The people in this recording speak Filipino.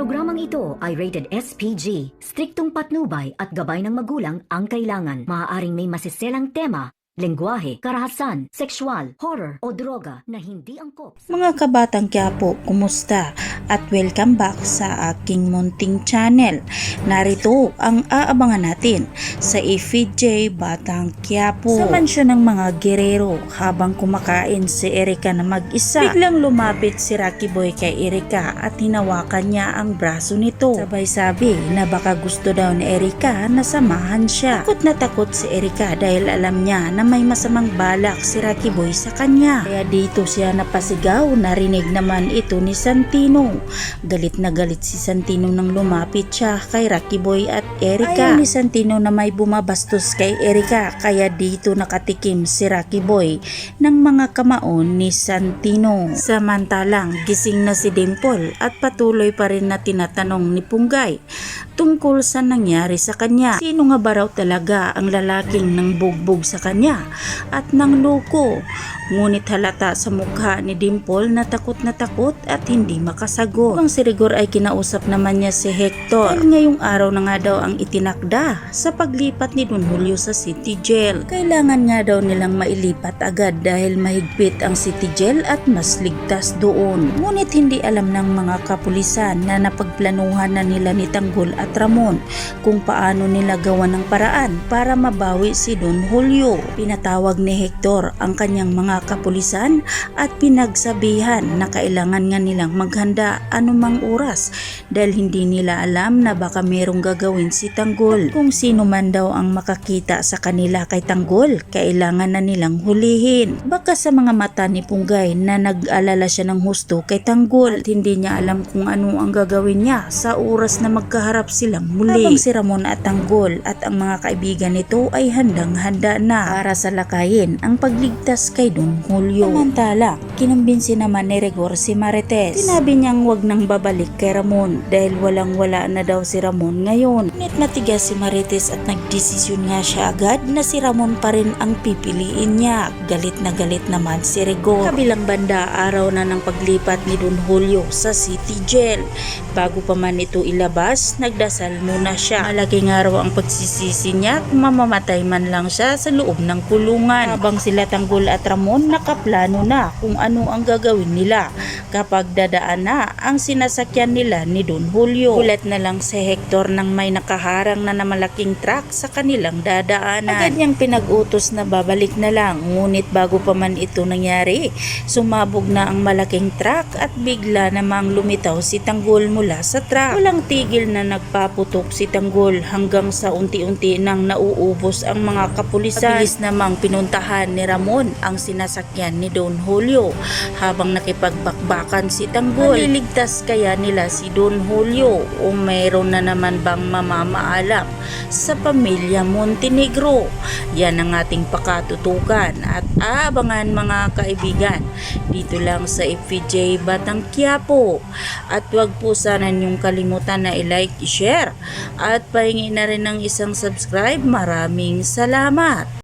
Programang ito ay rated SPG. Striktong patnubay at gabay ng magulang ang kailangan. Maaaring may masiselang tema, lengguwahe, karahasan, sexual, horror o droga na hindi angkop. Mga kabatang Quiapo, kumusta? At welcome back sa aking munting channel. Narito ang aabangan natin sa FJ Batang Quiapo. Sa mansyon ng mga gerero, habang kumakain si Erica na mag-isa, biglang lumapit si Rocky Boy kay Erica at hinawakan niya ang braso nito. Sabay sabi na baka gusto daw ni Erica na samahan siya. Takot na takot si Erica dahil alam niya na may masamang balak si Rocky Boy sa kanya. Kaya dito siya napasigaw, narinig naman ito ni Santino. Galit na galit si Santino nang lumapit siya kay Rocky Boy at Erica. Ayaw ni Santino na may bumabastos kay Erica, kaya dito nakatikim si Rocky Boy ng mga kamaon ni Santino. Samantalang gising na si Dimple at patuloy pa rin na tinatanong ni Punggay tungkol sa nangyari sa kanya. Sino nga ba raw talaga ang lalaking nang bugbog sa kanya at nang loko? Ngunit halata sa mukha ni Dimple na takot at hindi makasagot. Ang si Rigor ay kinausap naman niya si Hector dahil ngayong araw na nga daw ang itinakda sa paglipat ni Don Julio sa City Jail. Kailangan nga daw nilang mailipat agad dahil mahigpit ang City Jail at mas ligtas doon. Ngunit hindi alam ng mga kapulisan na napagplanuhan na nila ni Tanggol at Ramon kung paano nila gawa ng paraan para mabawi si Don Julio. Pinatawag ni Hector ang kanyang mga kapulisan at pinagsabihan na kailangan nga nilang maghanda anumang oras dahil hindi nila alam na baka merong gagawin si Tanggol. Kung sino man daw ang makakita sa kanila kay Tanggol, kailangan na nilang hulihin. Baka sa mga mata ni Punggay na nag-alala siya ng husto kay Tanggol at hindi niya alam kung ano ang gagawin niya sa oras na magkaharap silang muli. Habang si Ramon at Tanggol at ang mga kaibigan nito ay handang-handa na para salakayin ang pagligtas kay Don Julio. Samantala, kinumbinsi naman ni Rigor si Marites. Sinabi niyang wag nang babalik kay Ramon dahil walang-wala na daw si Ramon ngayon. Ngunit matigas si Marites at nagdesisyon nga siya agad na si Ramon pa rin ang pipiliin niya. Galit na galit naman si Rigor. Kabilang banda, araw na ng paglipat ni Don Julio sa City Jail. Bago pa man ito ilabas, nagdasal muna siya. Malaking araw ang pagsisisi niya kung mamamatay man lang siya sa loob ng kulungan. Habang sila Tanggol at Ramon nakaplano na kung ano ang gagawin nila kapag dadaan na ang sinasakyan nila ni Don Julio. Gulat na lang si Hector nang may nakaharang na malaking truck sa kanilang dadaanan. Agad niyang pinag-utos na babalik na lang, ngunit bago pa man ito nangyari, sumabog na ang malaking truck at bigla namang lumitaw si Tanggol mula sa truck. Walang tigil na nagpaputok si Tanggol hanggang sa unti-unti nang nauubos ang mga kapulisan. Mabilis namang pinuntahan ni Ramon ang sinasakyan ni Don Julio habang nakipagbakbakan si Tanggol. Maliligtas kaya nila si Don Julio o mayroon na naman bang mamamaalam sa pamilya Montenegro? Yan ang ating pakatutukan at aabangan mga kaibigan dito lang sa FJ Batang Quiapo. At wag po sana niyong kalimutan na i-like, i-share at pahingi na rin ng isang subscribe. Maraming salamat!